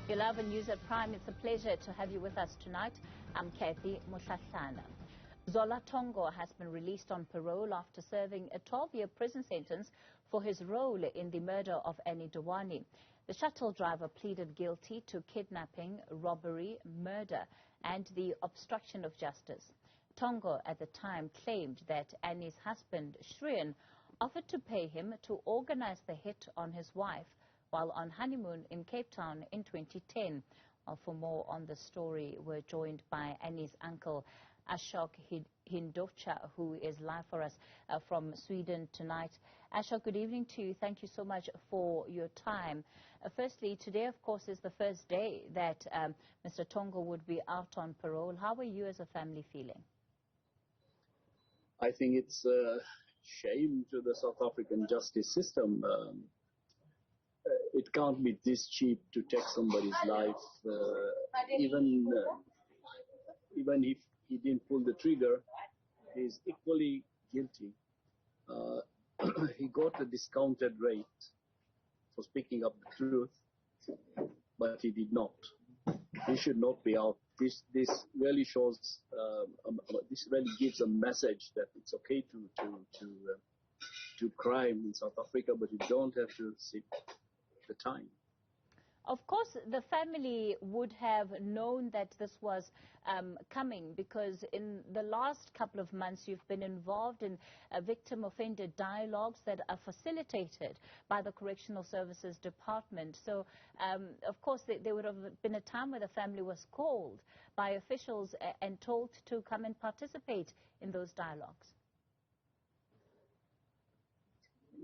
Your love and news at Prime, it's a pleasure to have you with us tonight. I'm Kathy Mushahlana. Zola Tongo has been released on parole after serving a 12-year prison sentence for his role in the murder of Anni Diwani. The shuttle driver pleaded guilty to kidnapping, robbery, murder and the obstruction of justice. Tongo at the time claimed that Anni's husband, Shrien, offered to pay him to organize the hit on his wife while on honeymoon in Cape Town in 2010. For more on the story, we're joined by Anni's uncle, Ashok Hindocha, who is live for us from Sweden tonight. Ashok, good evening to you. Thank you so much for your time. Firstly, today, of course, is the first day that Mr. Tongo would be out on parole. How are you as a family feeling? I think it's a shame to the South African justice system. It can't be this cheap to take somebody's life, even if he didn't pull the trigger. He's equally guilty. He got a discounted rate for speaking up the truth, but he did not. He should not be out. This really shows. This really gives a message that it's okay to crime in South Africa, but you don't have to sit the time. Of course, the family would have known that this was coming, because in the last couple of months you've been involved in victim-offender dialogues that are facilitated by the Correctional Services Department. So, of course, there would have been a time where the family was called by officials and told to come and participate in those dialogues.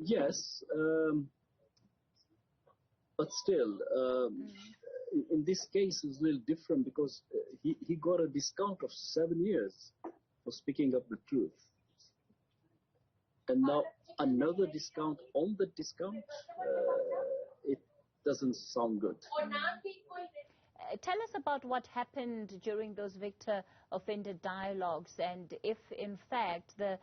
Yes. But still, in this case, it's a little different because he got a discount of 7 years for speaking up the truth. And now another discount on the discount, it doesn't sound good. Tell us about what happened during those victor-offender dialogues, and if, in fact, the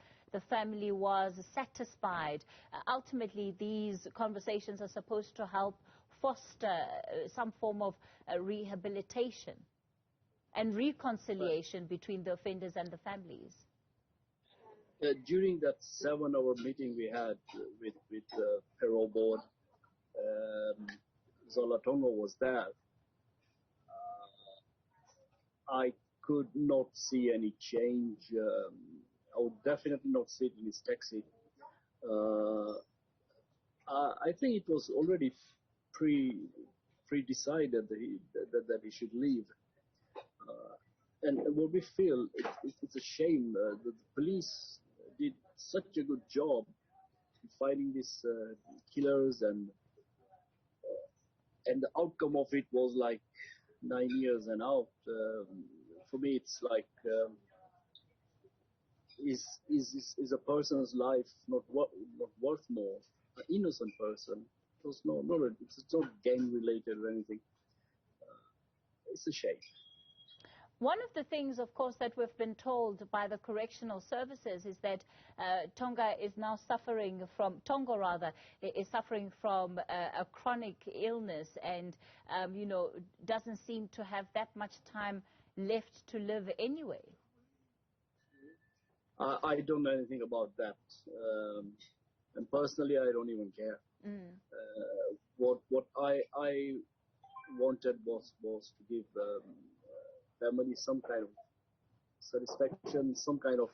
family was satisfied. Ultimately, these conversations are supposed to help foster some form of rehabilitation and reconciliation between the offenders and the families. During that 7-hour meeting we had with the parole board, Zola Tongo was there. I could not see any change. I would definitely not sit in his taxi. I think it was already pre-decided that he should leave. And what we feel, it's a shame. The police did such a good job in fighting these killers, and the outcome of it was like 9 years and out. For me, it's like, is a person's life not worth more? An innocent person. It's not gang related or anything. It's a shame. One of the things, of course, that we've been told by the correctional services is that Tongo is suffering from a chronic illness, and doesn't seem to have that much time left to live anyway. I don't know anything about that, and personally, I don't even care. What I wanted was to give family some kind of satisfaction, some kind of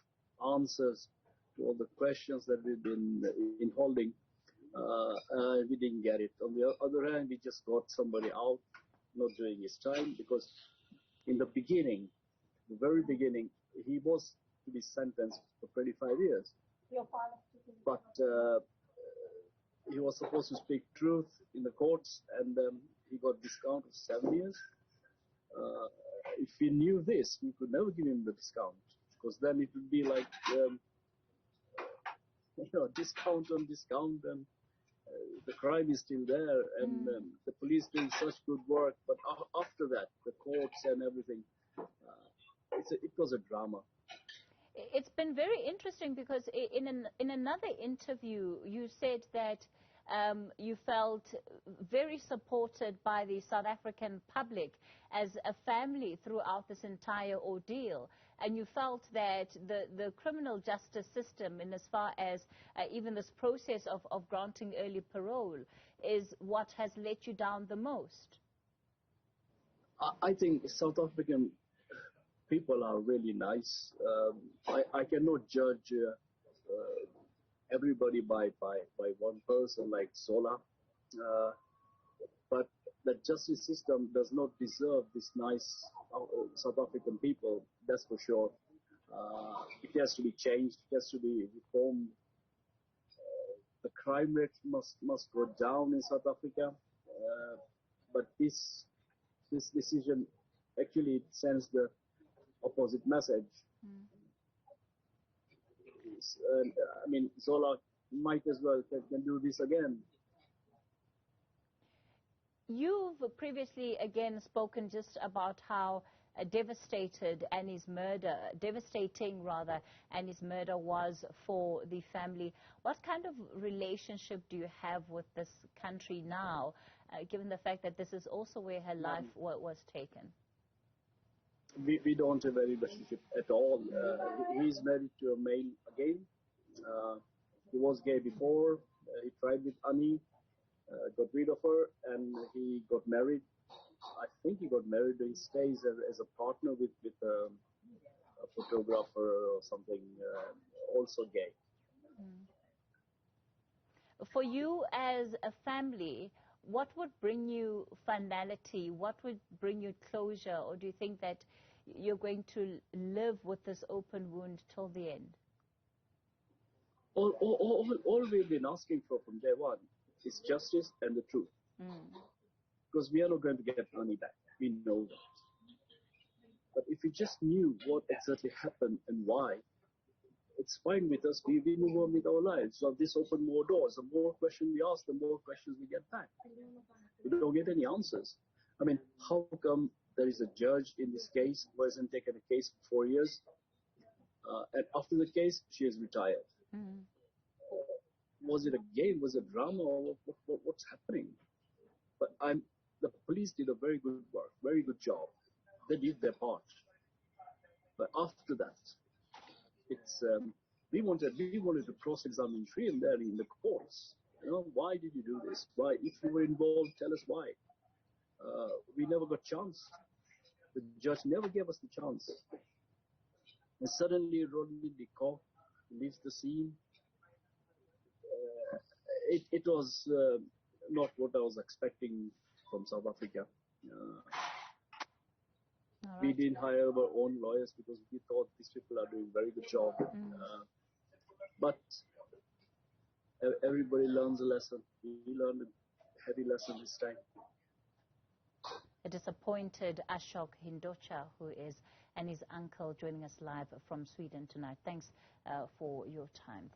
answers to all the questions that we've been holding. We didn't get it. On the other hand, we just got somebody out not doing his time, because in the beginning, the very beginning, he was to be sentenced for 25 years. But he was supposed to speak truth in the courts, and he got discount of 7 years. If we knew this, we could never give him the discount, because then it would be like, discount on discount, and the crime is still there, and the police doing such good work. But after that, the courts and everything, it was a drama. It's been very interesting because in another interview you said that you felt very supported by the South African public as a family throughout this entire ordeal. And you felt that the criminal justice system, in as far as even this process of granting early parole, is what has let you down the most. I think South African people are really nice. I cannot judge everybody by one person like Zola. But the justice system does not deserve this nice South African people, that's for sure. It has to be changed, it has to be reformed. The crime rate must go down in South Africa. But this decision actually sends the opposite message. I mean, Zola might as well can do this again. You've previously again spoken just about how devastating Anni's murder was for the family. What kind of relationship do you have with this country now, given the fact that this is also where her life was taken? We don't have a relationship at all. He's married to a male again. He was gay before. He tried with Anni, got rid of her, and he got married. I think he got married. He stays as a partner with a photographer or something, also gay. For you as a family, what would bring you finality? What would bring you closure? Or do you think that you're going to live with this open wound till the end? All we've been asking for from day one is justice and the truth. Because we are not going to get Anni back. We know that. But if we just knew what exactly happened and why, it's fine with us. We move on with our lives. So this opened more doors. The more questions we ask, the more questions we get back. We don't get any answers. I mean, how come there is a judge in this case who hasn't taken a case for 4 years? And after the case, she has retired. Was it a game? Was it drama? Or what's happening? But the police did a very good work, very good job. They did their part. But after that, it's we wanted to cross-examine Shrien there in the courts. You know, why did you do this? Why? If you were involved, tell us why. We never got chance. The judge never gave us the chance. And suddenly, Rodney Dickoff leaves the scene. It was not what I was expecting from South Africa. We didn't hire our own lawyers because we thought these people are doing a very good job. But everybody learns a lesson. We learned a heavy lesson this time. A disappointed Ashok Hindocha, who is Anni's uncle, joining us live from Sweden tonight. Thanks for your time.